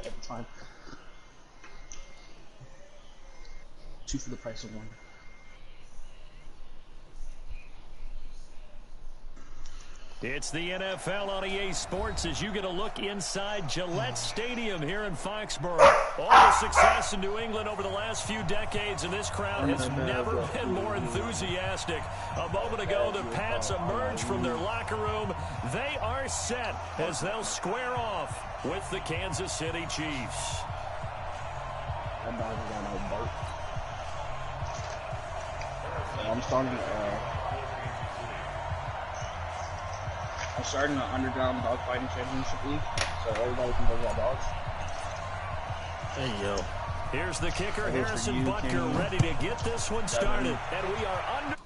every time. 2 for the price of 1. It's the NFL on EA Sports as you get a look inside Gillette Stadium here in Foxborough. All the success in New England over the last few decades, and this crowd has never been more enthusiastic. A moment ago, the Pats emerged from their locker room. They are set as they'll square off with the Kansas City Chiefs. I'm starting an underground dogfighting championship league, so everybody can go get dogs. Hey, yo. Here's the kicker, Harrison Butker, ready to get this one started. And we are under.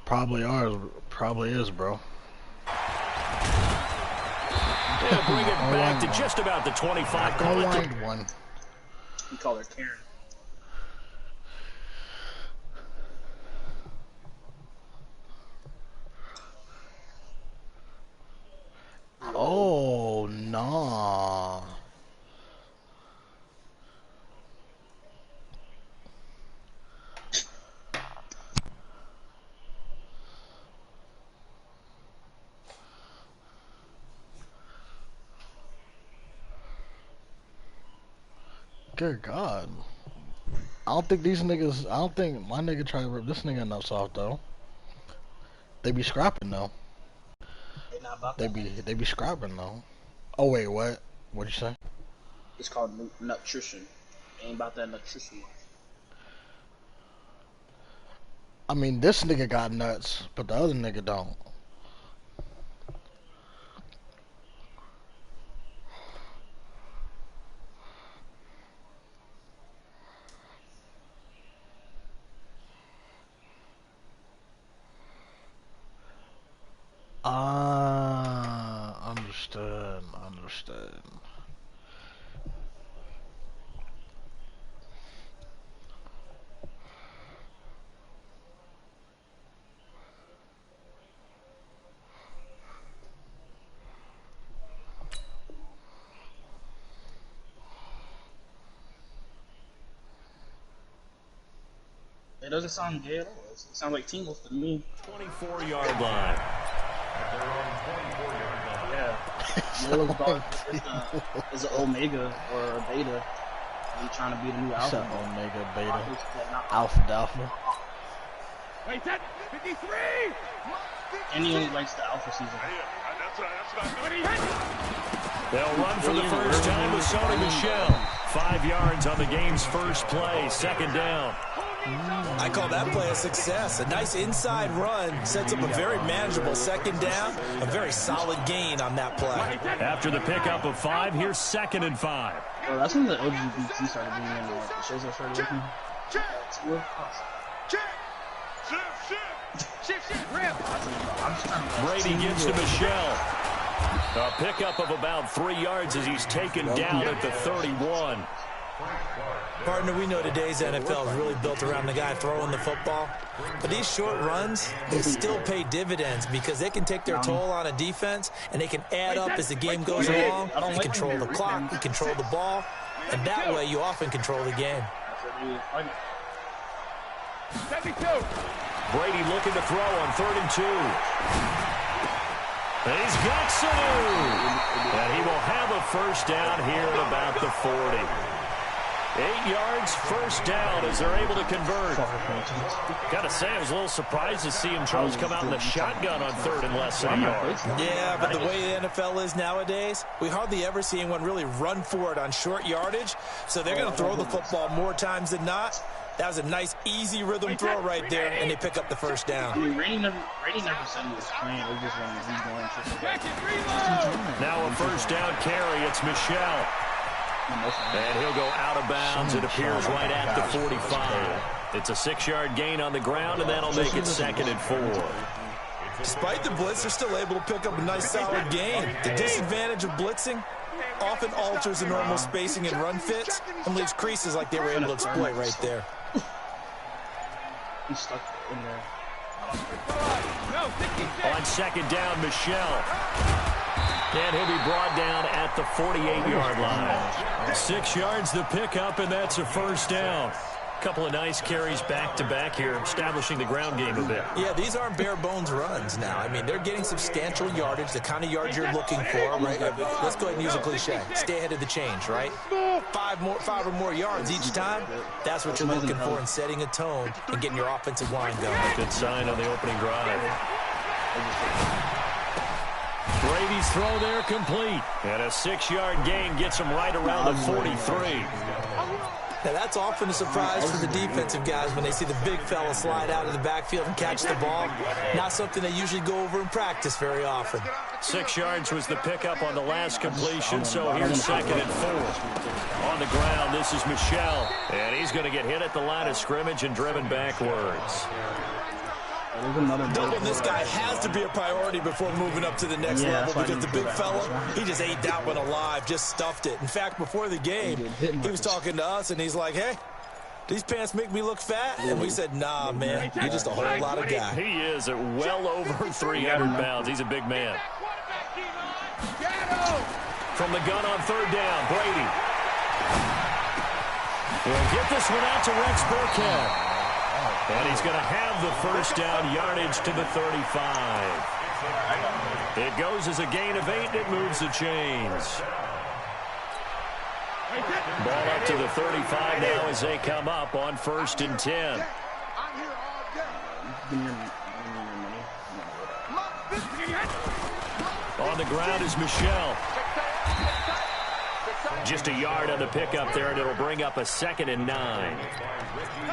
Probably is, bro. They'll bring it back to just about the 25. One. We call her Karen. Oh, nah. Good God. I don't think my nigga try to rip this nigga nuts off though. They be scrapping though. They be scrapping though. Oh wait, what? What'd you say? It's called nutrition. Ain't about that nutrition. I mean, this nigga got nuts, but the other nigga don't. Understood. It doesn't sound gay at all. It sounds like Teen Wolf to me. 24-yard line. Yeah. Yellow's dog is an Omega or a Beta. He's trying to be the new Alpha. Omega, Beta, Alpha, Delta. Wait, that 53! And he only likes the Alpha season. They'll run for the first time with Sony Michel. 5 yards on the game's first play, second down. I call that play a success. A nice inside run sets up a very manageable second down. A very solid gain on that play. After the pickup of 5, here's 2nd and 5. Well, that's when the LGBT started being in the shows I started working. Brady gives to Michel. A pickup of about 3 yards as he's taken down at the 31. Partner, we know today's NFL is really built around the guy throwing the football. But these short runs, they still pay dividends because they can take their toll on a defense and they can add up as the game goes along. You control the clock, you control the ball, and that way you often control the game. Brady looking to throw on 3rd and 2. He's got Sanu. And he will have a first down here at about the 40. 8 yards, first down as they're able to convert. Gotta say, I was a little surprised to see him, Charles, come out in the shotgun on 3rd and less than a yard. Yeah, but the way the NFL is nowadays, we hardly ever see anyone really run for it on short yardage. So they're going to throw the football more times than not. That was a nice, easy rhythm throw right there, and they pick up the first down. I mean, Brady never said he was playing. It was just when he's going to. Now a first down carry. It's Michel. And he'll go out of bounds. It appears right at the 45. It's a 6-yard gain on the ground, and that'll make it 2nd and 4. Despite the blitz, they're still able to pick up a nice, solid gain. The disadvantage of blitzing often alters the normal spacing and run fits and leaves creases like they were able to exploit right there. He's stuck in there. On 2nd down, Michel. And he'll be brought down at the 48-yard line. 6 yards the pickup, and that's a first down. Couple of nice carries back-to-back here, establishing the ground game a bit. Yeah, these aren't bare-bones runs now. I mean, they're getting substantial yardage, the kind of yards you're looking for, right? Let's go ahead and use a cliche. Stay ahead of the change, right? 5 or more yards each time, that's what you're looking for in setting a tone and getting your offensive line going. Good sign on the opening drive. Brady's throw there complete. And a 6-yard gain gets him right around the 43. Now, that's often a surprise for the defensive guys when they see the big fella slide out of the backfield and catch the ball. Not something they usually go over in practice very often. 6 yards was the pickup on the last completion, so here's 2nd and 4. On the ground, this is Michel. And he's going to get hit at the line of scrimmage and driven backwards. Doubling this guy has to be a priority before moving up to the next level because the big fella, he just ate that one alive, just stuffed it. In fact, before the game, he was talking to us, and he's like, hey, these pants make me look fat? And we said, nah, man, you're just a whole lot of guy. He is at well over 300 pounds. He's a big man. From the gun on 3rd down, Brady. We'll get this one out to Rex Burkhead. And he's going to have the first down, yardage to the 35. It goes as a gain of 8, and it moves the chains. Ball up to the 35 now as they come up on 1st and 10. On the ground is Michel. Just a yard on the pickup there, and it'll bring up a 2nd and 9.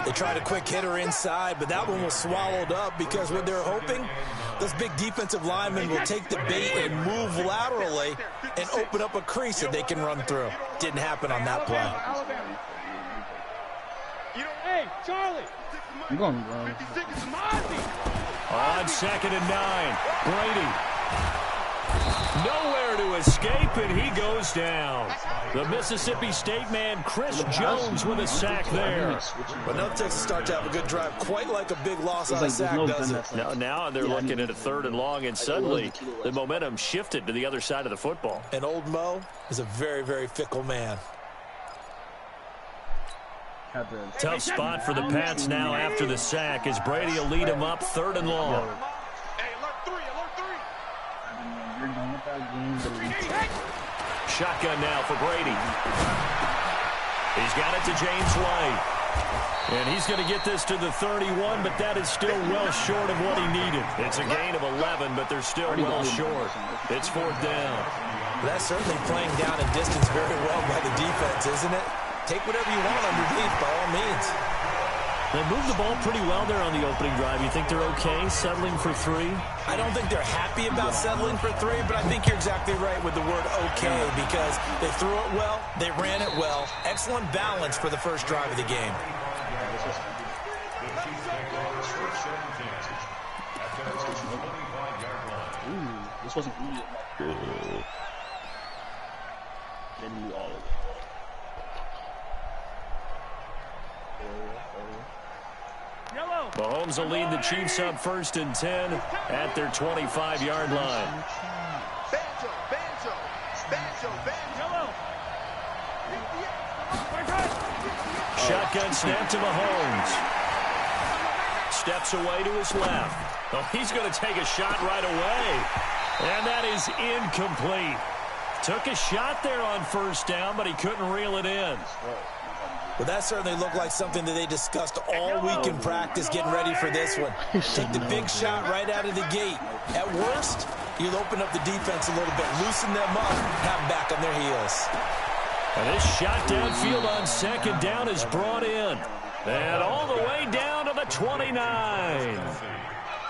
They tried a quick hitter inside, but that one was swallowed up because what they're hoping, those big defensive linemen will take the bait and move laterally and open up a crease that they can run through. Didn't happen on that play. Hey, Charlie. I'm going on 2nd and 9, Brady. Nowhere to escape, and he goes down. The Mississippi State man, Chris Jones, with a sack there. But no Texas start to have a good drive, quite like a big loss on a sack, does it? Now they're looking at a 3rd and long, and suddenly the momentum shifted to the other side of the football. And old Mo is a very, very fickle man. Tough spot for the Pats now after the sack as Brady will lead him up 3rd and long. Shotgun now for Brady. He's got it to James White. And he's going to get this to the 31, but that is still well short of what he needed. It's a gain of 11, but they're still well short. It's 4th down. That's certainly playing down in distance very well by the defense, isn't it? Take whatever you want underneath, by all means. They moved the ball pretty well there on the opening drive. You think they're okay settling for 3? I don't think they're happy about settling for 3, but I think you're exactly right with the word okay because they threw it well, they ran it well. Excellent balance for the first drive of the game. This wasn't good. Didn't do all of it. Mahomes will lead the Chiefs up 1st and 10 at their 25-yard line. Shotgun snap to Mahomes. Steps away to his left. Oh, he's going to take a shot right away. And that is incomplete. Took a shot there on 1st down, but he couldn't reel it in. Well, that certainly looked like something that they discussed all week in practice getting ready for this one. Take the big shot right out of the gate. At worst, you'll open up the defense a little bit, loosen them up, have them back on their heels. And this shot downfield on 2nd down is brought in. And all the way down to the 29.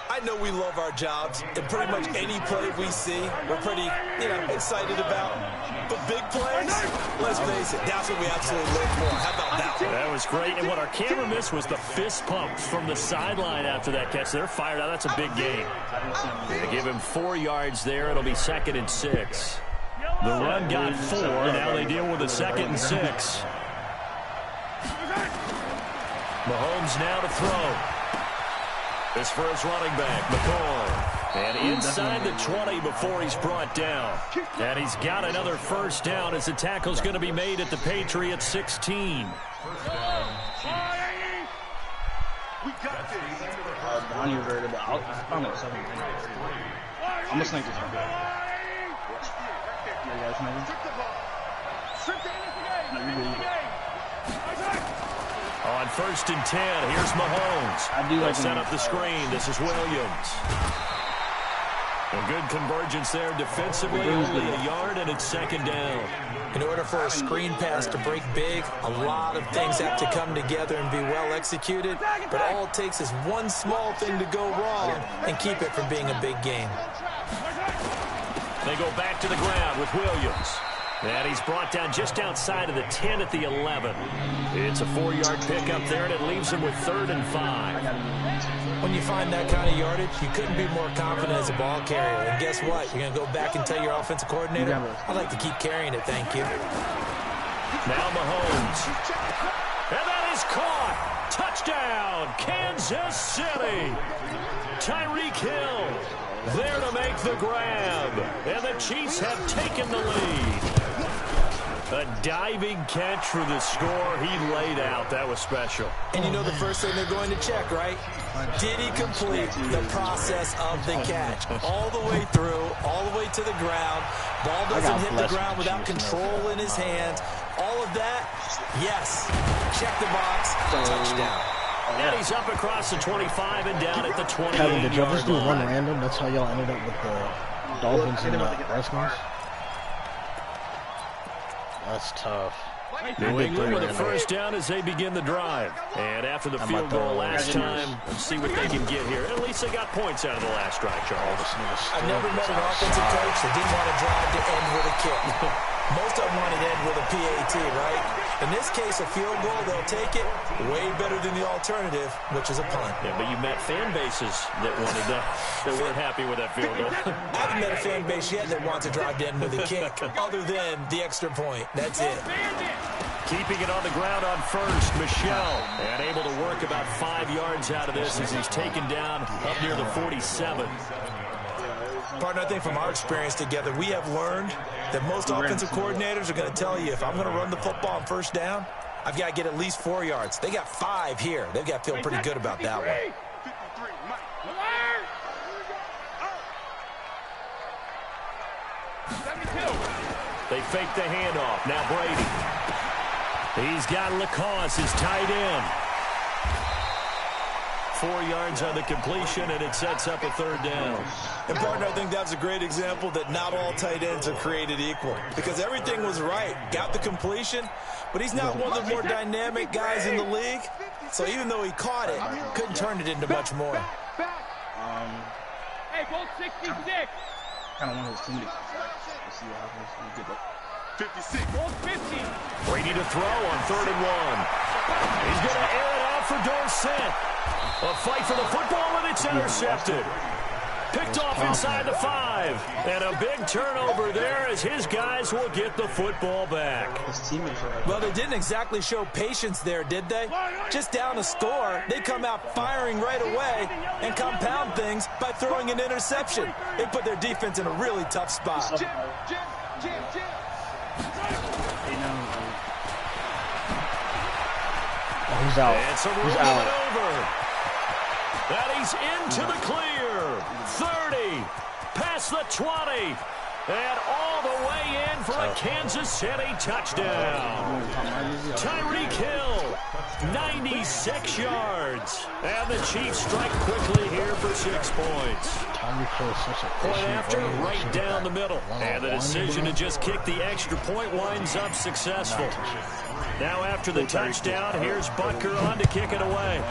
I know we love our jobs, and pretty much any play we see, we're pretty, excited about. But big plays, let's face it, that's what we absolutely live for. How about that one? That was great, and what our camera missed was the fist pump from the sideline after that catch. They're fired out. That's a big gain. They give him 4 yards there. It'll be 2nd and 6. The run got 4. Now they deal with a 2nd and 6. Mahomes now to throw. This for his running back, McCoy. And inside the 20 before he's brought down. And he's got another first down as the tackle's going to be made at the Patriots 16. Donnie reverted, but I found it 7. I'm gonna snake this one. Yeah, guys, On 1st and 10, here's Mahomes. I do like set up the screen. This is Williams. A good convergence there defensively, only a yard, and it's 2nd down. In order for a screen pass to break big, a lot of things have to come together and be well executed, but all it takes is one small thing to go wrong and keep it from being a big game. They go back to the ground with Williams. And he's brought down just outside of the 10 at the 11. It's a 4-yard pickup there, and it leaves him with 3rd and 5. When you find that kind of yardage, you couldn't be more confident as a ball carrier. And guess what? You're going to go back and tell your offensive coordinator, I'd like to keep carrying it, thank you. Now Mahomes. And that is caught. Touchdown, Kansas City. Tyreek Hill there to make the grab. And the Chiefs have taken the lead. A diving catch for the score he laid out. That was special. And you know the first thing they're going to check, right? Did he complete the process of the catch? All the way through, all the way to the ground. Ball doesn't hit the ground without control in his hands. All of that, yes. Check the box, touchdown. And he's up across the 25 and down at the 28. Kevin, did y'all just do one random? That's how y'all ended up with the Dolphins and the Redskins? That's tough. New England with a first down as they begin the drive. And after the field goal last time, let's see what they can get here. At least they got points out of the last drive, Charles. I've never met an offensive coach that didn't want to drive to end with a kick. Most of them want to end with a PAT, right? In this case, a field goal, they'll take it. Way better than the alternative, which is a punt. Yeah, but you met fan bases that wanted that weren't happy with that field goal. I haven't met a fan base yet that wants to drive to end with a kick, other than the extra point. That's it. Keeping it on the ground on first, Michelle. And able to work about 5 yards out of this as he's taken down up near the 47. Partner, I think from our experience together, we have learned that most offensive coordinators are going to tell you, if I'm going to run the football on first down, I've got to get at least 4 yards. They got 5 here. They've got to feel pretty good about that one. They fake the handoff. Now Brady. He's got Lacoste, his tight end. 4 yards on the completion, and it sets up a 3rd down. And, partner, I think that's a great example that not all tight ends are created equal. Because everything was right. Got the completion, but he's not one of the more dynamic guys in the league. So even though he caught it, couldn't turn it into much more. Hey, goal 66. Kind of one of those too many. Let's see what happens when we get that. 56. Goal 50. Brady to throw on 3rd and 1. He's going to air it out for Dorsett. A fight for the football, and it's intercepted. Picked off inside the 5. And a big turnover there as his guys will get the football back. Well, they didn't exactly show patience there, did they? Just down a score, they come out firing right away and compound things by throwing an interception. They put their defense in a really tough spot. He's out. It's a He's out. Over. That he's into the clear. 30. Past the 20. And all the way in for a Kansas City touchdown. Tyreek Hill, 96 yards. And the Chiefs strike quickly here for 6 points. Point after, right down the middle. And the decision to just kick the extra point winds up successful. Now after the touchdown, here's Butker on to kick it away.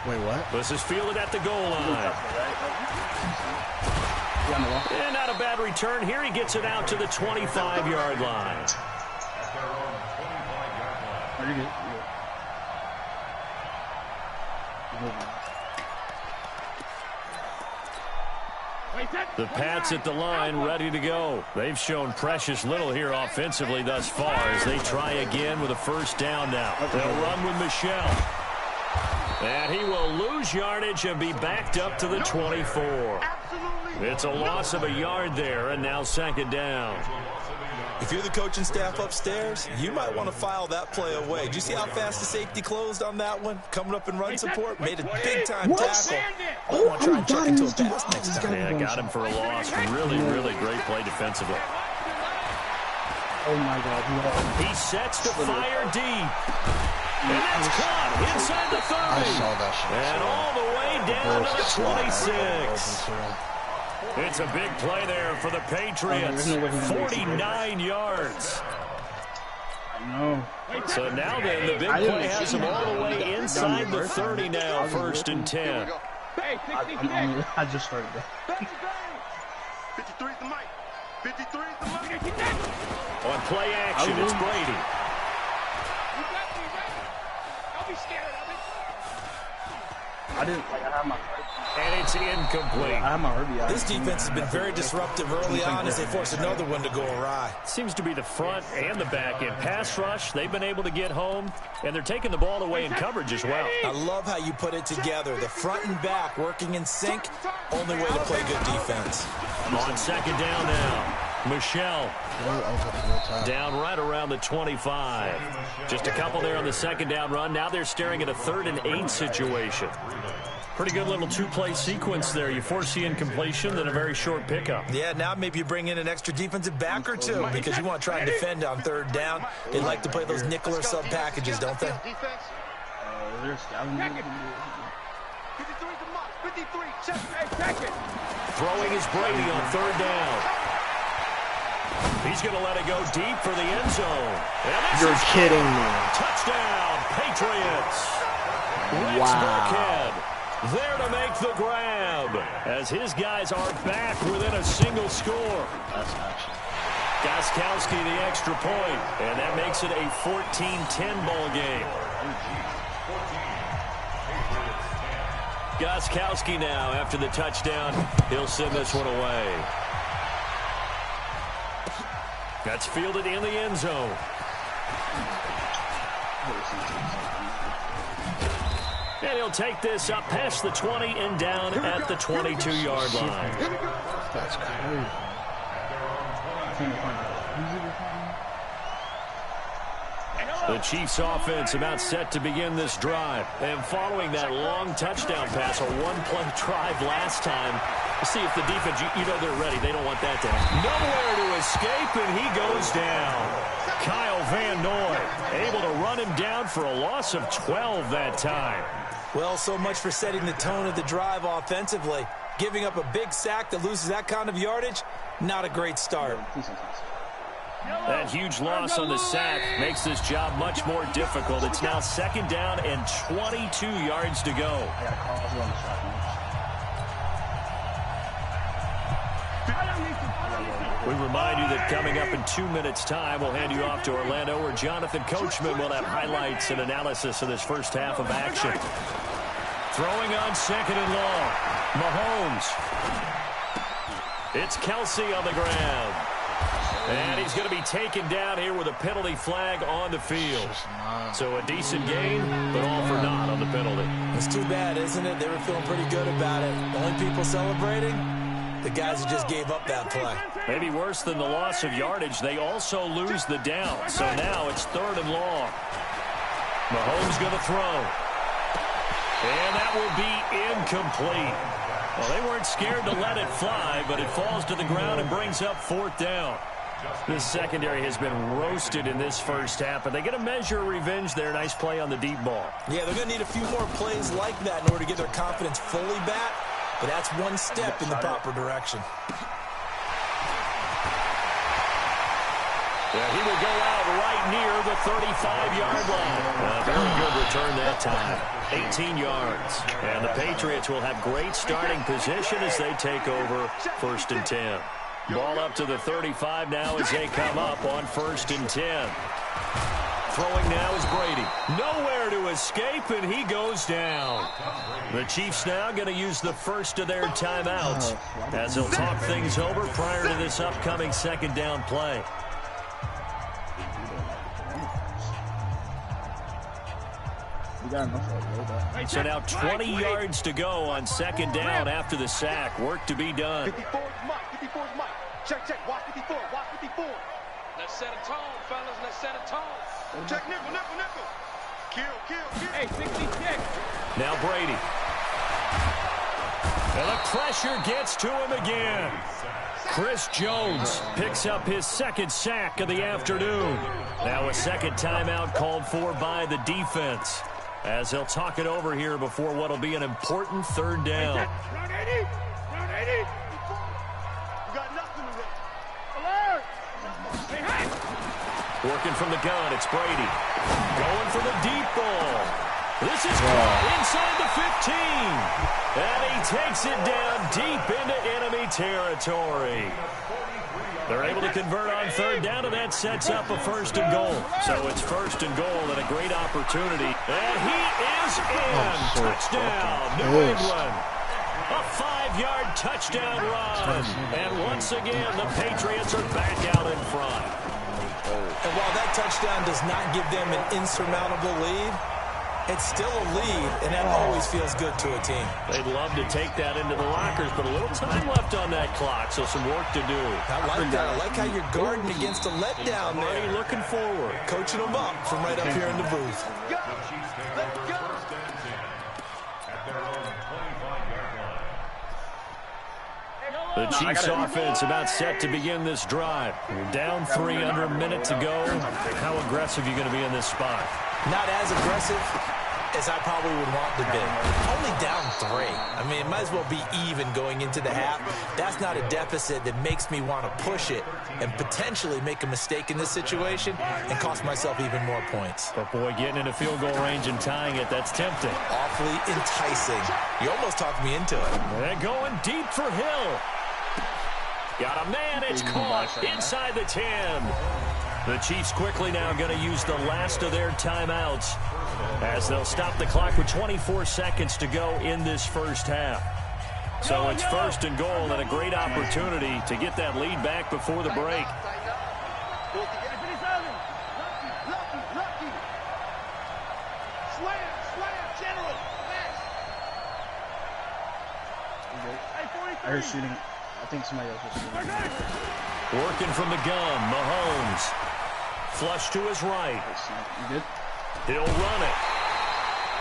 Wait, what? This is fielded at the goal line. And not a bad return here. He gets it out to the 25-yard line. The Pats at the line, ready to go. They've shown precious little here offensively thus far as they try again with a first down now. They'll run with Michelle. And he will lose yardage and be backed up to the 24. It's a loss of a yard there, and now second down. If you're the coaching staff upstairs, you might want to file that play away. Did you see how fast the safety closed on that one? Coming up in run support, made a big-time tackle. I want to try and check into a pass next time. Yeah, got him for a loss. Really, really great play defensively. Oh, my God. He sets to fire deep. And that's caught inside the 30. I saw that shit. And all the way down to the 26. It's a big play there for the Patriots. 49 yards. No. So now then, the big play has them all the way inside the 30 now, 1st and 10. I just started that. 53's the mic. 53's the mic. On play action, it's Brady. I had my And it's incomplete. This defense has been very disruptive early on as they force another one to go awry. Seems to be the front and the back end. Pass rush, they've been able to get home, and they're taking the ball away in coverage as well. I love how you put it together. The front and back working in sync, only way to play good defense. On second down now, Michelle down right around the 25. Just a couple there on the second down run. Now they're staring at a 3rd and 8 situation. Pretty good little two-play sequence there. You force the incompletion, then a very short pickup. Yeah, now maybe you bring in an extra defensive back or two because you want to try and defend on 3rd down. They like to play those nickel or sub packages, don't they? Throwing is Brady on 3rd down. He's going to let it go deep for the end zone. You're kidding me. Touchdown, Patriots. Rex Burkhead there to make the grab as his guys are back within a single score. That's action. Gostkowski the extra point, and that makes it a 14-10 ball game. Gostkowski now after the touchdown. He'll send this one away. That's fielded in the end zone. And he'll take this up past the 20 and down at the 22-yard line. That's crazy. The Chiefs offense about set to begin this drive. And following that long touchdown pass, a one-play drive last time, see if the defense, you know they're ready. They don't want that to happen. Nowhere to escape, and he goes down. Kyle Van Noy able to run him down for a loss of 12 that time. Well, so much for setting the tone of the drive offensively. Giving up a big sack that loses that kind of yardage, not a great start. That huge loss on the sack makes this job much more difficult. It's now second down and 22 yards to go. We remind you that coming up in 2 minutes' time, we'll hand you off to Orlando, where Jonathan Coachman will have highlights and analysis of this first half of action. Throwing on second and long. Mahomes. It's Kelsey on the ground. And he's going to be taken down here with a penalty flag on the field. So a decent gain, but all for naught on the penalty. It's too bad, isn't it? They were feeling pretty good about it. The only people celebrating, the guys who just gave up that play. Maybe worse than the loss of yardage, they also lose the down. So now it's 3rd and long. Mahomes going to throw. And that will be incomplete. Well, they weren't scared to let it fly, but it falls to the ground and brings up 4th down. This secondary has been roasted in this first half, but they get a measure of revenge there. Nice play on the deep ball. Yeah, they're going to need a few more plays like that in order to get their confidence fully back, but that's one step in the proper direction. Yeah, he will go out right near the 35-yard line. A very good return that time. 18 yards. And the Patriots will have great starting position as they take over 1st and 10. Ball up to the 35 now as they come up on 1st and 10. Throwing now is Brady. Nowhere to escape, and he goes down. The Chiefs now going to use the first of their timeouts as they'll talk things over prior to this upcoming second down play. So now 20 yards to go on second down after the sack. Work to be done. 54 is Mike. 54 is Mike. Check, check. Watch 54. Watch 54. Let's set a tone, fellas. Let's set a tone. Check nickel, nickel, nickel. Kill, kill, kill. Hey, 66. Now Brady. And the pressure gets to him again. Chris Jones picks up his second sack of the afternoon. Now a second timeout called for by the defense, as they'll talk it over here before what will be an important third down. Round 80. Round 80. We got nothing to run. Alert. Hey, hey. Working from the gun, it's Brady. Going for the deep ball. This is caught inside the 15. And he takes it down deep into enemy territory. They're able to convert on third down, and that sets up a first and goal. So it's first and goal and a great opportunity. And he is in. Touchdown, New England. A 5-yard touchdown run. And once again, the Patriots are back out in front. And while that touchdown does not give them an insurmountable lead, it's still a lead, and that always feels good to a team. They'd love to take that into the lockers, but a little time left on that clock, so some work to do. I like that. I like how you're guarding against a letdown there. Already looking forward. Coaching them up from right up here in the booth. Let's go. The Chiefs offense about set to begin this drive. You're down 3 under a minute to go. How aggressive are you going to be in this spot? Not as aggressive as I probably would want to be. Only down 3. I mean, it might as well be even going into the half. That's not a deficit that makes me want to push it and potentially make a mistake in this situation and cost myself even more points. But boy, getting into field goal range and tying it, that's tempting. Awfully enticing. You almost talked me into it. They're going deep for Hill. Got a man, it's caught inside the 10. The Chiefs quickly now going to use the last of their timeouts as they'll stop the clock with 24 seconds to go in this first half. So it's first and goal and a great opportunity to get that lead back before the break. I heard shooting. I think somebody else was shooting. Working from the gun, Mahomes. Flush to his right. You good? He'll run it.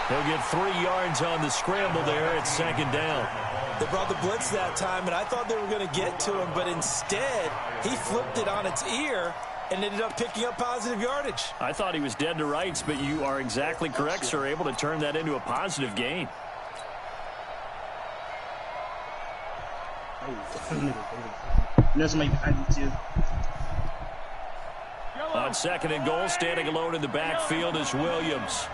He'll get 3 yards on the scramble there at second down. They brought the blitz that time, and I thought they were going to get to him, but instead, he flipped it on its ear and ended up picking up positive yardage. I thought he was dead to rights, but you are exactly correct, sir. Able to turn that into a positive gain. There's somebody behind you, too. On second and goal, standing alone in the backfield is Williams.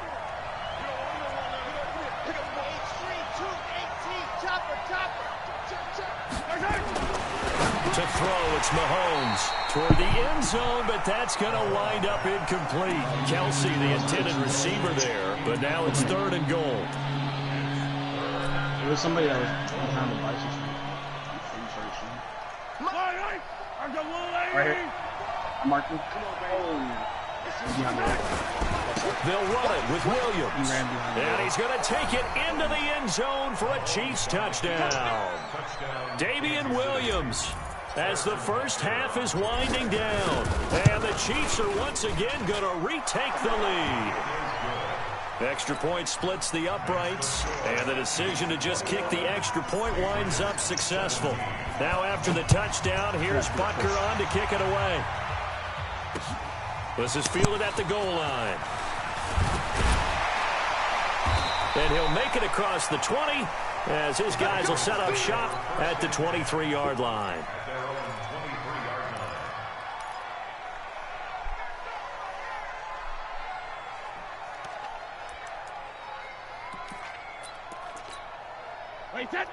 To throw, it's Mahomes toward the end zone, but that's going to wind up incomplete. Kelsey, the intended receiver there, but now it's third and goal. There was somebody that was behind the bicycle. Right here. I'm marking. They'll run it with Williams. And he's going to take it into the end zone for a Chiefs touchdown. Damian Williams, as the first half is winding down. And the Chiefs are once again going to retake the lead. Extra point splits the uprights, and the decision to just kick the extra point winds up successful. Now after the touchdown, here's Butker on to kick it away. This is fielded at the goal line. And he'll make it across the 20 as his guys will set up shop at the 23-yard line.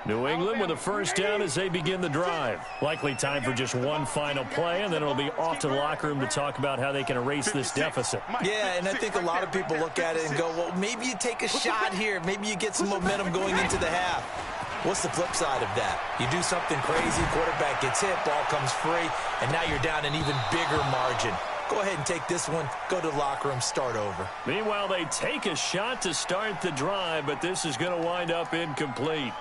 New England with a first down as they begin the drive. Likely time for just one final play, and then it'll be off to the locker room to talk about how they can erase this deficit. Yeah, and I think a lot of people look at it and go, well, maybe you take a shot here. Maybe you get some momentum going into the half. What's the flip side of that? You do something crazy, quarterback gets hit, ball comes free, and now you're down an even bigger margin. Go ahead and take this one, go to the locker room, start over. Meanwhile, they take a shot to start the drive, but this is going to wind up incomplete.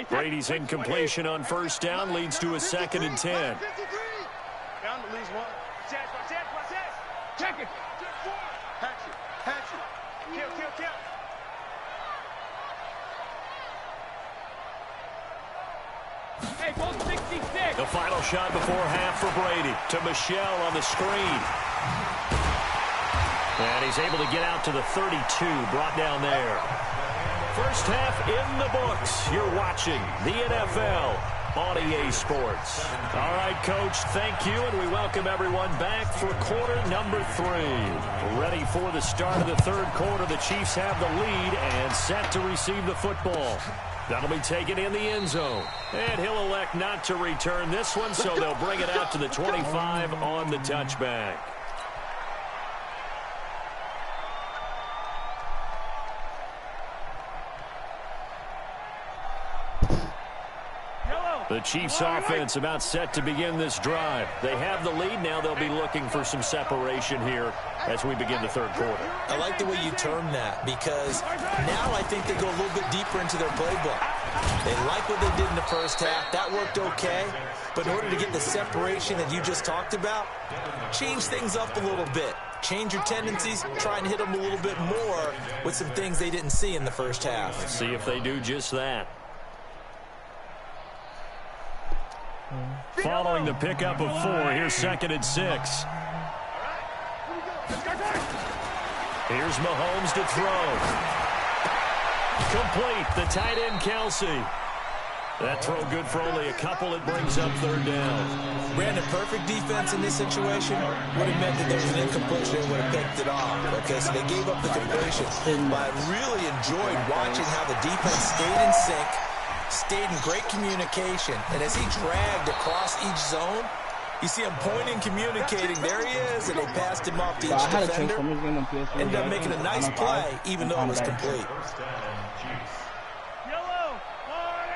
Brady's incompletion on first down leads to a 2nd and 10. Down at least one. Check it. Hatch it. Kill. Hey, go 66. The final shot before half for Brady to Michelle on the screen. And he's able to get out to the 32, brought down there. First half in the books. You're watching the NFL on EA Sports. All right, Coach, thank you, and we welcome everyone back for quarter number 3. Ready for the start of the third quarter. The Chiefs have the lead and set to receive the football. That'll be taken in the end zone. And he'll elect not to return this one, so they'll bring it out to the 25 on the touchback. The Chiefs offense about set to begin this drive. They have the lead. Now they'll be looking for some separation here as we begin the third quarter. I like the way you term that, because now I think they go a little bit deeper into their playbook. They like what they did in the first half. That worked okay. But in order to get the separation that you just talked about, change things up a little bit. Change your tendencies, try and hit them a little bit more with some things they didn't see in the first half. Let's see if they do just that. Following the pickup of 4, here's 2nd and 6. Here's Mahomes to throw. Complete, the tight end Kelsey. That throw good for only a couple. It brings up 3rd down. Brandon, perfect defense in this situation would have meant that there was an incompletion and would have picked it off. Okay, so they gave up the completion. But I really enjoyed watching how the defense stayed in sync, stayed in great communication, and as he dragged across each zone, you see him pointing, communicating. There he is, and they passed him off to each defender. Ended up making a nice play, even though it was complete.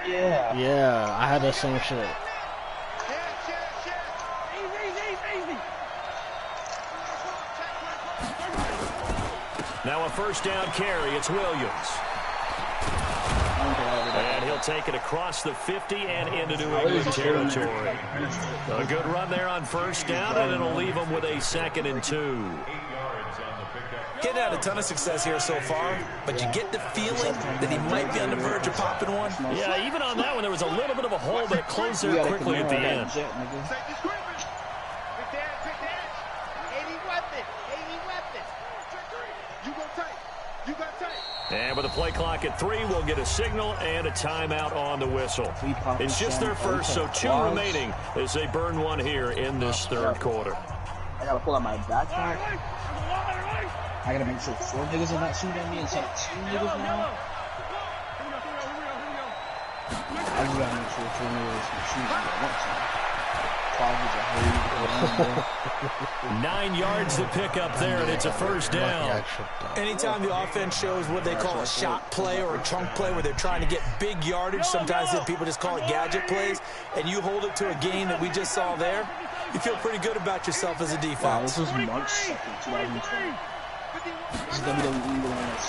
Yeah, I had that same shit. Now a first down carry. It's Williams. And he'll take it across the 50 and into New England territory. A good run there on first down, and it'll leave him with a 2nd and 2. Getting had a ton of success here so far, but you get the feeling that he might be on the verge of popping one. Yeah, even on that one, there was a little bit of a hole, but it closed there quickly at the end. And with a play clock at 3, we'll get a signal and a timeout on the whistle. It's just their first, so 2 remaining as they burn one here in this third quarter. I gotta pull out my backpack. I gotta make sure 4 niggas are not shooting at me instead of 2 niggas now. I just gotta make sure 4 niggas are shooting at once. 9 yards to pick up there, and it's a first down. Anytime the offense shows what they call a shot play or a chunk play where they're trying to get big yardage, sometimes people just call it gadget plays, and you hold it to a gain that we just saw there, you feel pretty good about yourself as a defense. This was March 2nd, 2020.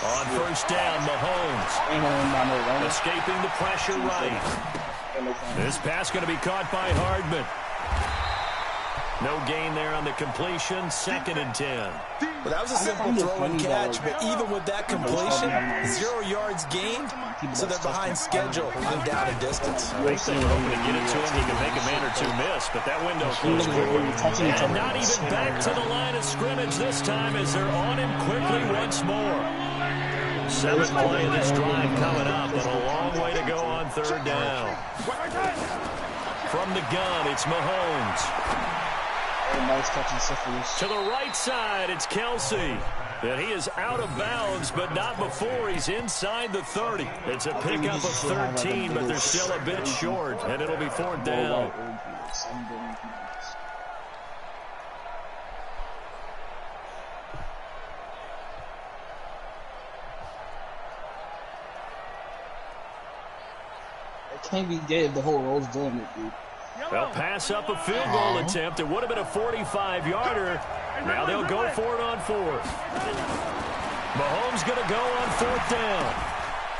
On first down, Mahomes escaping the pressure right. This pass going to be caught by Hardman. No gain there on the completion, 2nd and 10. Well, that was a simple throw and catch, but even with that completion, 0 yards gained, so they're behind schedule and down in distance. I think they were hoping to get it to him. He could make a man or 2 miss, but that window closed quickly. And not even back to the line of scrimmage this time as they're on him quickly once more. 7th play of this drive coming up, and a long way to go on 3rd down. From the gun, it's Mahomes. To the right side, it's Kelsey. And he is out of bounds, but not before he's inside the 30. It's a pickup of 13, but they're still a bit short, and it'll be 4th down. can't be gay if the whole role's doing it, dude. They'll pass up a field goal attempt. It would have been a 45-yarder. Now they'll go for it on fourth. Mahomes going to go on fourth down.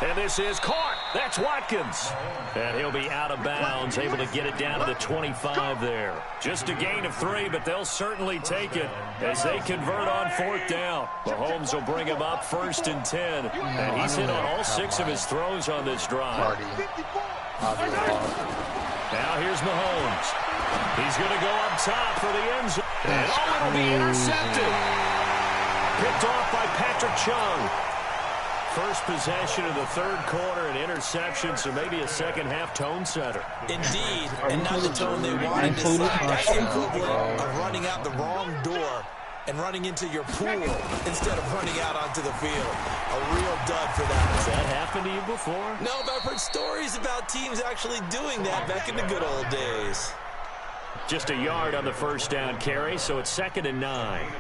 And this is caught. That's Watkins. And he'll be out of bounds, able to get it down to the 25 there. Just a gain of 3, but they'll certainly take it as they convert on fourth down. Mahomes will bring him up 1st and 10. And he's hit on all 6 of his throws on this drive. Now here's Mahomes. He's going to go up top for the end zone. And it'll be intercepted. Picked off by Patrick Chung. First possession of the 3rd quarter, an interception, so maybe a second-half tone setter. Indeed, and not the tone they wanted to set. That's the equivalent of running out the wrong door and running into your pool instead of running out onto the field. A real dud for that. Has that happened to you before? No, but I've heard stories about teams actually doing that back in the good old days. Just a yard on the first down carry, so it's 2nd and 9.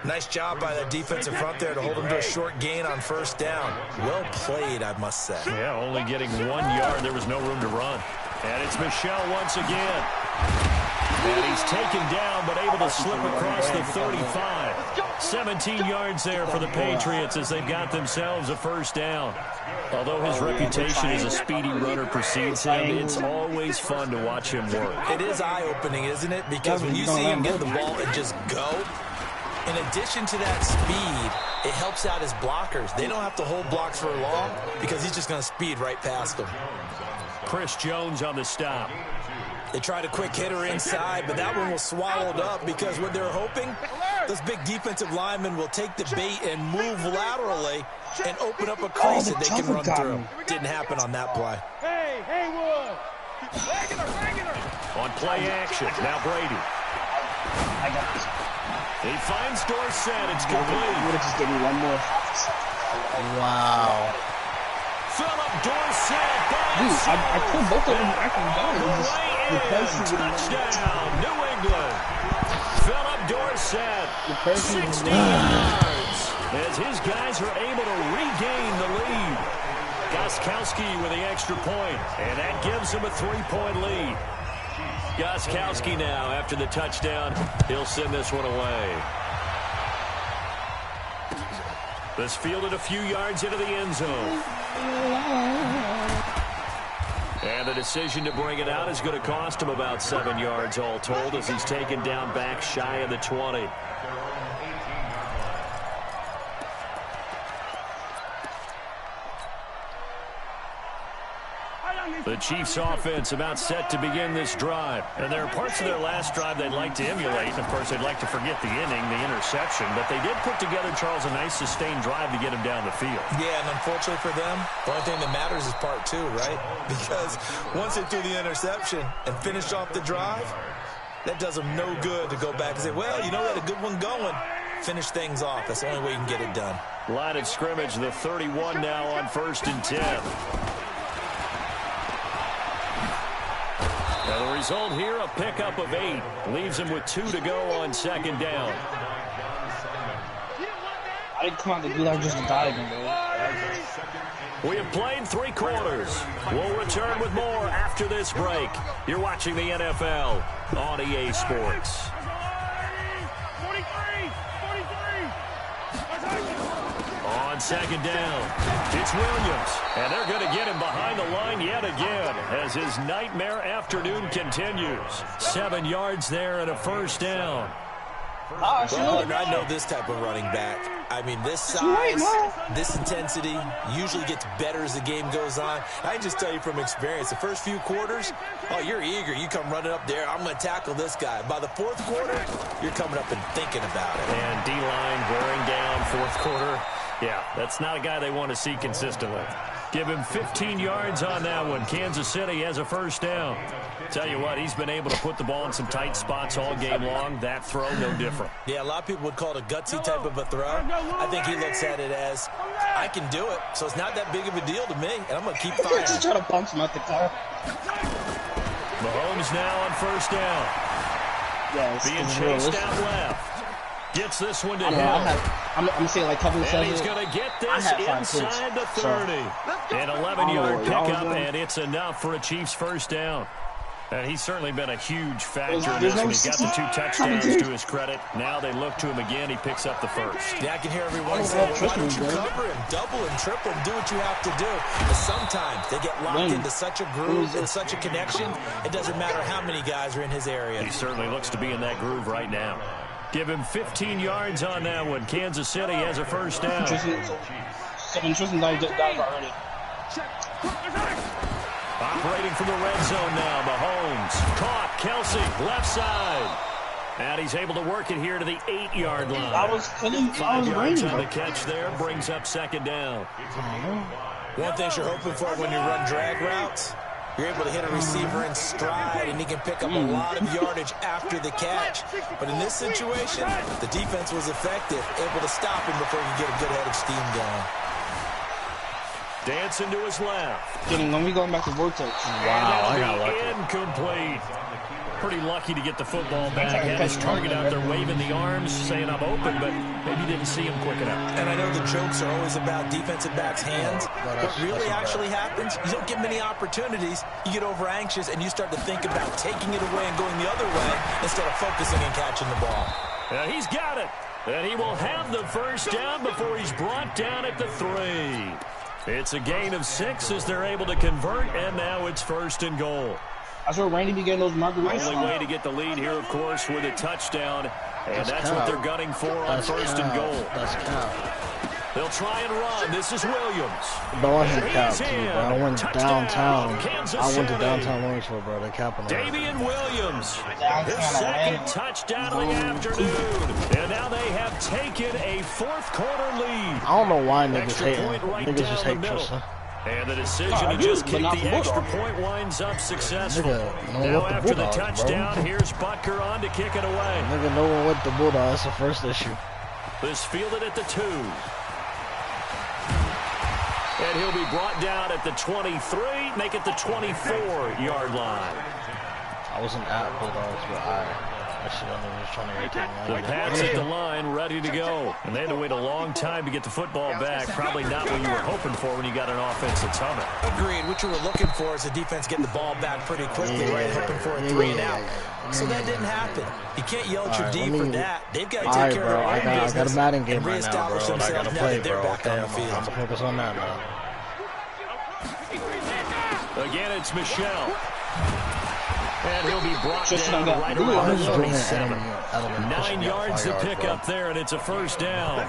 Nice job by that defensive front there to hold him to a short gain on first down. Well played, I must say. Yeah, only getting 1 yard. There was no room to run. And it's Michel once again. And he's taken down, but able to slip across the 35. 17 yards there for the Patriots as they've got themselves a first down. Although his reputation as a speedy runner precedes him, it's always fun to watch him work. It is eye-opening, isn't it? Because when you see him get the ball and just go, in addition to that speed, it helps out his blockers. They don't have to hold blocks for long because he's just going to speed right past them. Chris Jones on the stop. They tried a quick hitter inside, but that one was swallowed up because what they're hoping, those big defensive linemen will take the bait and move laterally and open up a crease that they can run through. Didn't happen on that play. Hey, Haywood! On play action, now Brady. I got this. He finds Dorsett. It's complete. Would have just given me one more. Wow. Philip Dorsett. Dude, I put both of them back and down. Touchdown, New England. Philip Dorsett, 60 yards. As his guys are able to regain the lead. Gostkowski with the extra point, and that gives him a 3-point lead. Gostkowski now, after the touchdown, he'll send this one away. This fielded a few yards into the end zone. And the decision to bring it out is going to cost him about 7 yards all told as he's taken down back shy of the 20. The Chiefs' offense about set to begin this drive. And there are parts of their last drive they'd like to emulate. And, of course, they'd like to forget the inning, the interception. But they did put together, Charles, a nice sustained drive to get him down the field. Yeah, and unfortunately for them, the only thing that matters is part 2, right? Because once they threw the interception and finished off the drive, that does them no good to go back and say, well, you know, we had a good one going. Finish things off. That's the only way you can get it done. Line of scrimmage, the 31 now on 1st and 10. Now the result here, a pickup of 8. Leaves him with 2 to go on 2nd down. I didn't come out to do that just to die again, bro. We have played 3 quarters. We'll return with more after this break. You're watching the NFL on EA Sports. 43! On 2nd down, it's Williams. And they're going to get him behind the line yet again as his nightmare afternoon continues. 7 yards there and a first down. Well, and I know this type of running back. I mean, this size, this intensity usually gets better as the game goes on. I can just tell you from experience, the first few quarters, oh, you're eager. You come running up there, I'm going to tackle this guy. By the 4th quarter, you're coming up and thinking about it. And D-line wearing down 4th quarter. Yeah, that's not a guy they want to see consistently. Give him 15 yards on that one. Kansas City has a first down. Tell you what, he's been able to put the ball in some tight spots all game long. That throw, no different. Yeah, a lot of people would call it a gutsy type of a throw. I think he looks at it as, I can do it, so it's not that big of a deal to me, and I'm going to keep firing. Just try to punch him out the car. Mahomes now on first down. Yeah, being chased out left. Gets this one to I don't Hill. know. I'm gonna say like Kevin says And he's it. going to get I this had 5 inside the picks, 30. An 11-yard what y'all pickup, doing. and it's enough for a Chiefs first down. And he's certainly been a huge factor in There's this one. no He's got the 2 touchdowns to his credit. Now they look to him again. He picks up the first. Yeah, I can hear everyone saying, why don't you cover him, double him, triple him, do what you have to do. But sometimes they get locked into such a groove and such a connection, it doesn't matter how many guys are in his area. He certainly looks to be in that groove right now. Give him 15 yards on that one. Kansas City has a first down. Tristan died already. Operating from the red zone now. Mahomes caught. Kelsey left side. And he's able to work it here to the 8-yard line. I was 5 yards raining. on the catch there. Brings up second down. One thing you're hoping for when you run drag routes, you're able to hit a receiver in stride, and he can pick up a lot of yardage after the catch. But in this situation, the defense was effective, able to stop him before he could get a good head of steam going. Dancing to his left. When we going back to Vortex. Wow, I got lucky. Incomplete. Pretty lucky to get the football back. Had his target out there waving the arms, saying I'm open, but maybe didn't see him quick enough. And I know the jokes are always about defensive backs' hands. What really actually happens, you don't get many opportunities, you get over anxious, and you start to think about taking it away and going the other way instead of focusing and catching the ball. He's got it. And he will have the first down before he's brought down at the 3. It's a gain of 6 as they're able to convert, and now it's first and goal. That's where Randy be getting those margaritas. Only way to get the lead here, of course, with a touchdown. And that's what they're gunning for on first and goal. That's cow. They'll try and run. This is Williams. But I wasn't cow, He's too, in. bro. I went Touchdown, downtown. Kansas I went to City. downtown Lawrenceburg, bro. They capping on it. Damian Williams. His second touchdown of the afternoon. And now they have taken a fourth-quarter lead. I don't know why niggas Extra hate point him. right Niggas down just the hate middle. Tristan. And the decision to just kick the extra point winds up successful. Now after the touchdown, here's Butker on to kick it away. Nigga, no one with the Bulldog. That's the first issue. This fielded at the 2. And he'll be brought down at the 23, make it the 24-yard line. I wasn't at Bulldogs, but I actually was trying to irritate me. The Pats at the line, ready to go. And they had to wait a long time to get the football back. Probably not what you were hoping for when you got an offense that's humming. Agreed. What you were looking for is the defense getting the ball back pretty quickly, right? Hoping for a 3 and out. So that didn't happen. You can't yell at your D for that. They've got to take care of their own business. I got a Madden game and right now, bro. reestablish I themselves got to now play, that they're bro. back on the field. I'm focused on that now. Again, it's Michelle. And he'll be brought down right I'm around the just doing 37. it. 9 yards to pick up there, and it's a first down.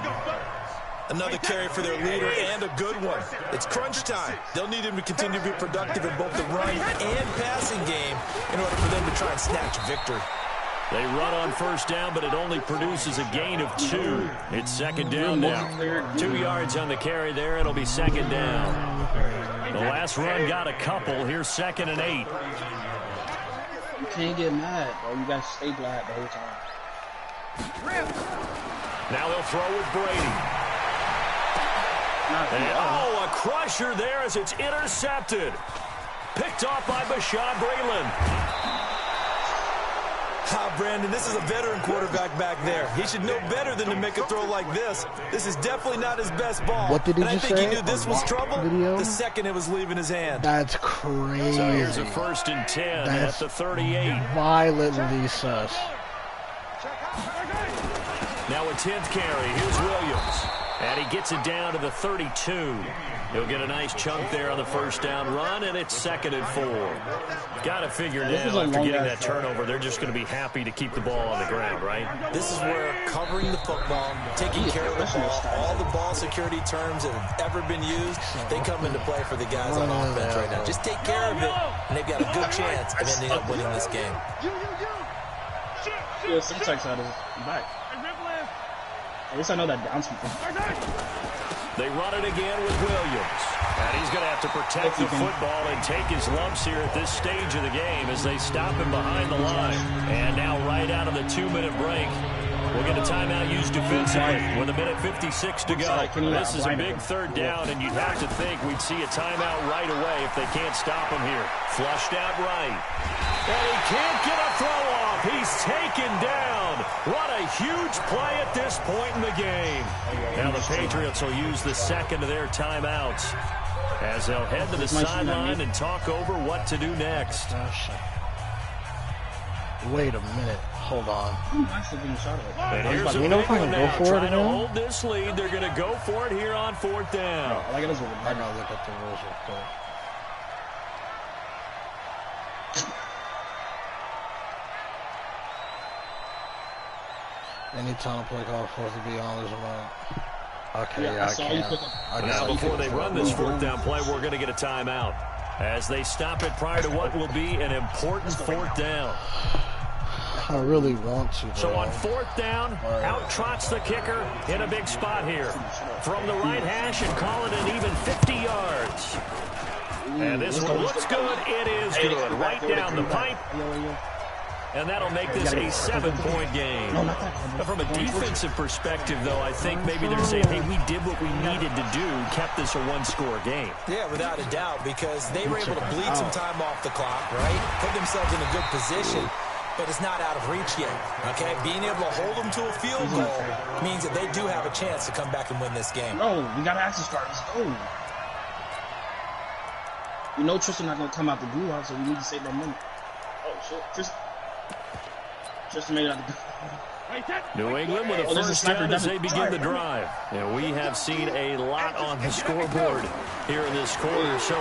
Another carry for their leader, and a good one. It's crunch time. They'll need him to continue to be productive in both the run and passing game in order for them to try and snatch victory. They run on first down, but it only produces a gain of 2. It's second down now. 2 yards on the carry there. It'll be second down. The last run got a couple. Here's 2nd and 8. You can't get mad, bro. You guys stay glad the whole time. Now they'll throw with Brady. And, a crusher there as it's intercepted. Picked off by Bashaud Breeland. Brandon, this is a veteran quarterback back there. He should know better than to make a throw like this. This is definitely not his best ball. What did he and just I think say? he knew this was trouble Video? the second it was leaving his hand. That's crazy. So here's a 1st and 10 That's at the 38. Violently sus. Now a 10th carry. Here's Williams. And he gets it down to the 32. He'll get a nice chunk there on the first down run, and it's 2nd and 4. Got to figure now after getting that turnover, they're just going to be happy to keep the ball on the ground, right? This is where covering the football, taking care of the ball, all the ball security terms that have ever been used, they come into play for the guys on offense right now. Just take care of it, and they've got a good chance of ending up winning this game. Yeah, Syntax out of back. At least I know that bounce people. They run it again with Williams. And he's going to have to protect the football and take his lumps here at this stage of the game as they stop him behind the line. And now right out of the 2-minute break, We'll get a timeout used defensively with 1:56 to go. This is a big third down, and you'd have to think we'd see a timeout right away if they can't stop him here. Flushed out right. And he can't get a throw off. He's taken down. What a huge play at this point in the game. Now the Patriots will use the second of their timeouts as they'll head to the sideline and talk over what to do next. Wait a minute. Hold on. And here's a big one now. Trying to hold this lead. They're going to go for it here on fourth down. I gotta look at the rules real quick. Anytime a play call for to be on, there's a run. Okay, yeah, I can't. Now, before they run this fourth down play, we're going to get a timeout as they stop it prior to what will be an important fourth down. I really want to, bro. So on fourth down, out trots the kicker in a big spot here. From the right hash and call it an even 50 yards. And this one looks good. It is good. Right down the pipe. And that'll make this a 7-point game. From a defensive perspective, though, I think maybe they're saying, hey, we did what we needed to do, kept this a one-score game. Yeah, without a doubt, because they were able to bleed some time off the clock, right? Put themselves in a good position, but it's not out of reach yet, okay? Being able to hold them to a field goal means that they do have a chance to come back and win this game. No, we got to actually start. Let's go. We know Tristan not going to come out the gulag, so we need to save that money. Oh, shit. Tristan made it out the New England with a first down as they begin the drive. And we have seen a lot on the scoreboard here in this quarter. So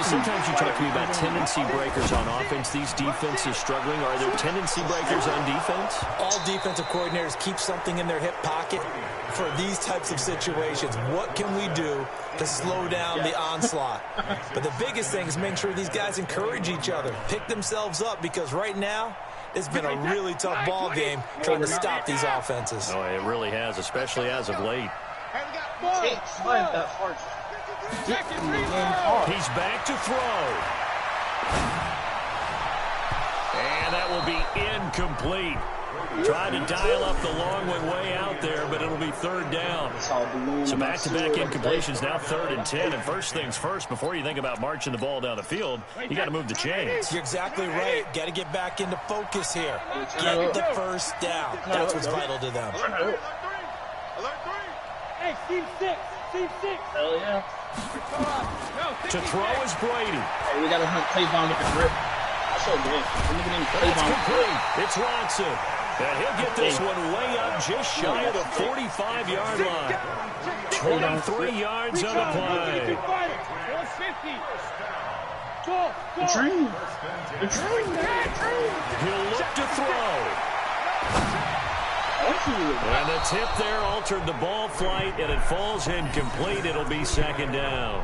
sometimes you talk to me about tendency breakers on offense. These defenses struggling. Are there tendency breakers on defense? All defensive coordinators keep something in their hip pocket for these types of situations. What can we do to slow down the onslaught? But the biggest thing is make sure these guys encourage each other, pick themselves up, because right now, it's been a really tough ball game trying to stop these offenses. Oh, it really has, especially as of late. He's back to throw. And that will be incomplete. Tried to dial up the long one way out there, but it'll be third down. So back-to-back incompletions, now 3rd and 10. And first things first, before you think about marching the ball down the field, you got to move the chains. You're exactly right. Got to get back into focus here. Get the first down. That's what's vital to them. Hey, Steve 6. Steve 6. Hell yeah. To throw is Brady. Hey, we got to hunt Cleveland with the grip. That's so good. It's complete. It's Watson. And he'll get this one way up just shy of the 45-yard line. 23 yards on the play. The train. He'll look to throw. And the tip there altered the ball flight, and it falls incomplete. It'll be second down.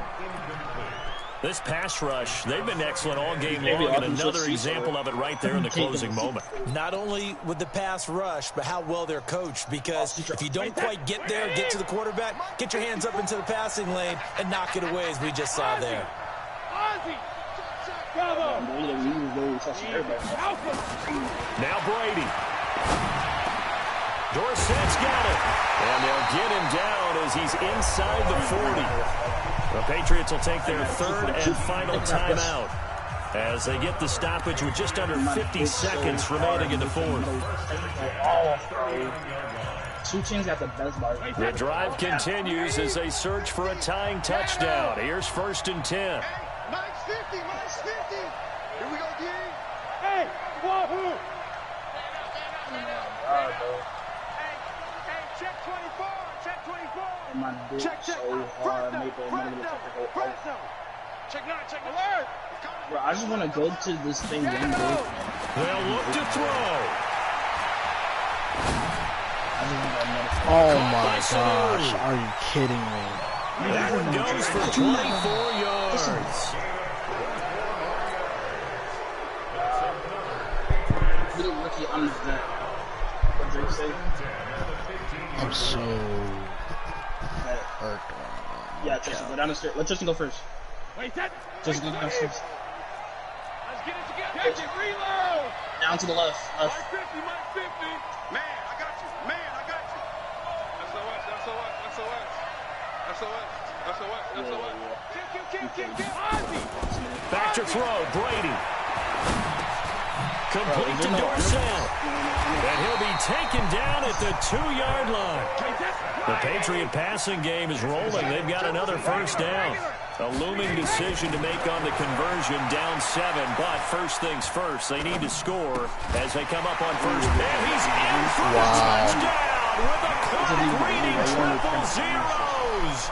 This pass rush, they've been excellent all game long, and another example of it right there in the closing moment. Not only with the pass rush, but how well they're coached, because if you don't quite get there, get to the quarterback, get your hands up into the passing lane and knock it away, as we just saw there. Now Brady. Dorsett's got it. And they'll get him down as he's inside the 40. The Patriots will take their 3rd and final timeout as they get the stoppage with just under 50 seconds remaining in the 4th. Two teams got the best bars. The drive continues as they search for a tying touchdown. Here's 1st and 10. Minus 50. Here we go, D. Hey, Wahoo. Hey, check 24. Check 24. Check. So hard, Check 9, check alert. Bro, I just want to go to this thing one day. They'll look to throw. Oh my gosh, are you kidding me? That one goes for 24 yards. Little rookie on the vet. What Drake say? I'm so hurt. Yeah, Tristan, go down the stairs. Let Tristan go first. Wait, that. Tristan, go down the stairs. Let's get it together. Catch it, reload. Now Down to the left. My 50, my 50. Man, I got you. Man, I got you. SOS. Back to throw, Brady. Complete to Dorsett. And he'll be taken down at the 2-yard line. The Patriot passing game is rolling. They've got another first down. A looming decision to make on the conversion, down 7. But first things first, they need to score as they come up on first. And he's in for a touchdown with a clock reading triple zeros.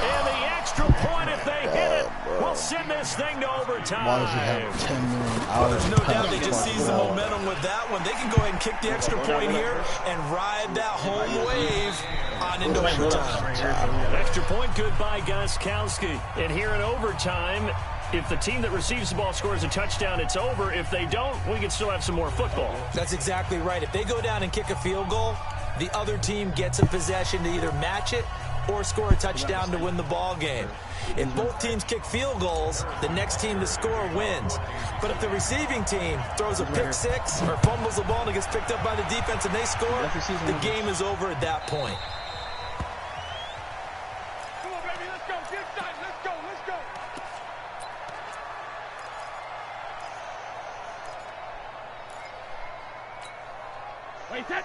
And the extra point, if they hit it, will send this thing to overtime. Why does he have 10 million hours? There's no doubt they just seized the momentum with that one. They can go ahead and kick the extra point here and ride that home wave on into overtime. Extra point good by Gostkowski. And here in overtime, if the team that receives the ball scores a touchdown, it's over. If they don't, we can still have some more football. That's exactly right. If they go down and kick a field goal, the other team gets a possession to either match it or score a touchdown to win the ball game. If both teams kick field goals, the next team to score wins. But if the receiving team throws a pick six or fumbles the ball and it gets picked up by the defense and they score, the game is over at that point. Come on, baby, let's go. Get excited. Let's go.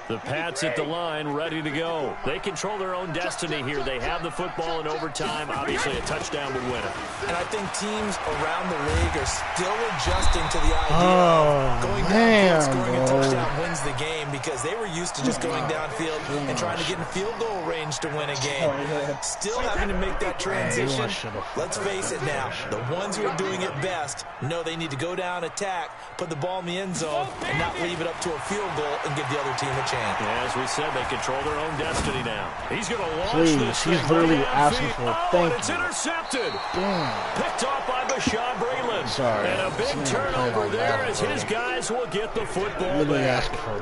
The Pats at the line, ready to go. They control their own destiny here. They have the football in overtime. Obviously, a touchdown would win it. And I think teams around the league are still adjusting to the idea of going downfield, scoring a touchdown wins the game, because they were used to just going downfield and trying to get in field goal range to win a game. Still having to make that transition. Let's face it now, the ones who are doing it best know they need to go down, attack, put the ball in the end zone, and not leave it up to a field goal and give the other team a chance. Yeah, as we said, they control their own destiny now. He's going to launch this. He's literally asking for a thank you. It's intercepted. Damn. Picked off by Bashaud Breeland. Sorry. And a big turnover there as his guys will get the football Literally back. asking for a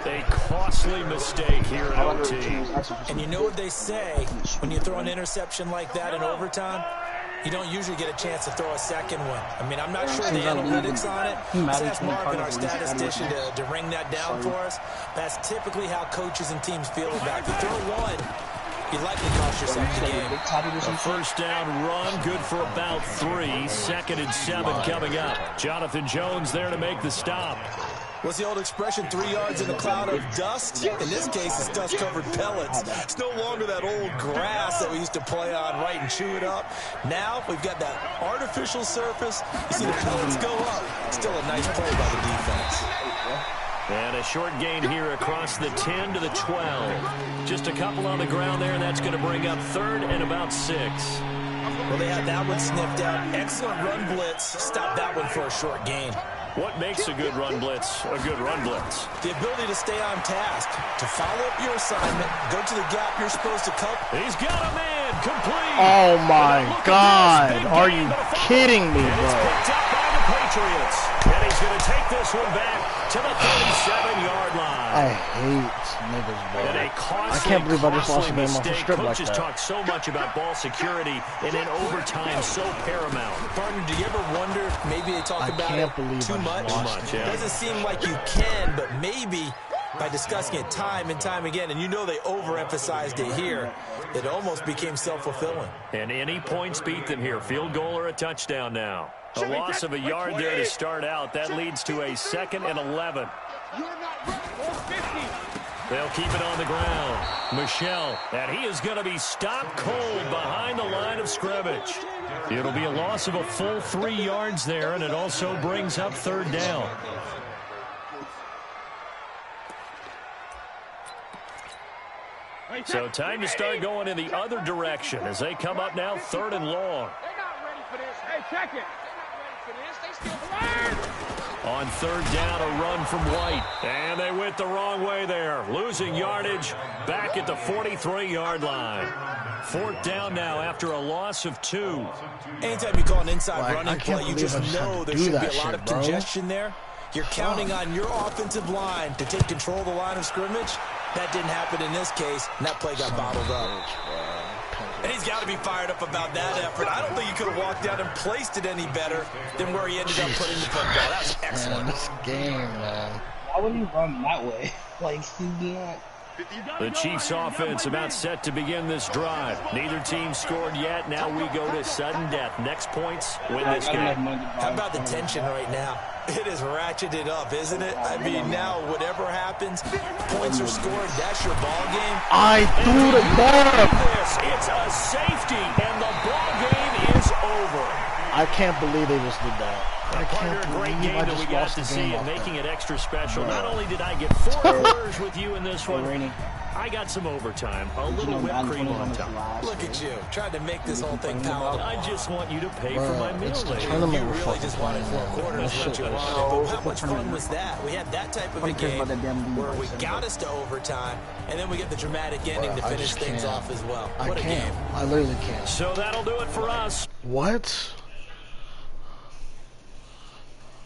pick. A costly mistake here in OT. And you know what they say, when you throw an interception like that in overtime, you don't usually get a chance to throw a second one. I mean, I'm not sure the analytics on it. Let's ask Marvin, our statistician, to ring that down for us. That's typically how coaches and teams feel about it. If you throw one, you likely cost yourself the game. A first down run, good for about 3. 2nd and 7 coming up. Jonathan Jones there to make the stop. What's the old expression, 3 yards in a cloud of dust? In this case, it's dust-covered pellets. It's no longer that old grass that we used to play on, right, and chew it up. Now, we've got that artificial surface. You see the pellets go up. Still a nice play by the defense. And a short gain here across the 10 to the 12. Just a couple on the ground there, and that's going to bring up 3rd and about 6. Well, they had that one sniffed out. Excellent run blitz. Stop that one for a short gain. What makes a good run blitz a good run blitz? The ability to stay on task, to follow up your assignment, go to the gap you're supposed to cover. He's got a man, complete. Oh my God, are you kidding me, It's bro? picked up by the Patriots. And he's going to take this one back to the 37-yard line. I hate niggas, bro. And a costly, I can't believe I just lost a game off the mistake. strip like Coaches that. talk so much about ball security, and in overtime, so paramount. Partner, do you ever wonder, maybe they talk about can't it believe too I much? just lost it. It doesn't seem like you can, but maybe by discussing it time and time again, and you know they overemphasized it here, it almost became self-fulfilling. And any points beat them here. Field goal or a touchdown now. A loss of a yard there to start out. That leads to a 2nd and 11. They'll keep it on the ground. Michelle, and he is going to be stopped cold behind the line of scrimmage. It'll be a loss of a full 3 yards there, and it also brings up 3rd down. So time to start going in the other direction as they come up now 3rd and long. They're not ready for this. Hey, check it. They're not ready for this. They still On 3rd down, a run from White. And they went the wrong way there. Losing yardage back at the 43-yard line. 4th down now after a loss of 2. Anytime you call an inside Like, running play, you just know there should be a lot of congestion there. You're counting on your offensive line to take control of the line of scrimmage. That didn't happen in this case, and that play got bottled up. And he's got to be fired up about that effort. I don't think he could have walked out and placed it any better than where he ended up putting the football. That was excellent. Man, this game, man. Why would he run that way? Like, he's not. The Chiefs offense about set to begin this drive. Neither team scored yet. Now we go to sudden death. Next points win this game. How about the tension right now? It is ratcheted up, isn't it? I mean, now whatever happens, points are scored. That's your ball game. I threw the ball. It's a safety, and the ball game is over. I can't believe they just did that. I can't A great believe game I that we just got lost to the see game and off making that. it extra special. Bro. Not only did I get 4 quarters with you in this one, I got some overtime, a little whipped cream on top. Look at you, trying to make this whole thing palatable. I just want you to pay Bro, for my meal it's the later. tournament You we're really fucking just wanted playing, 4 man. quarters, That what shit you was wanted. But how much fun was that? We had that type of a game where we got us to overtime, and then we get the dramatic ending to I finish just things can't. off as well. I What a can't. game. I literally can't. So that'll do it for us. What?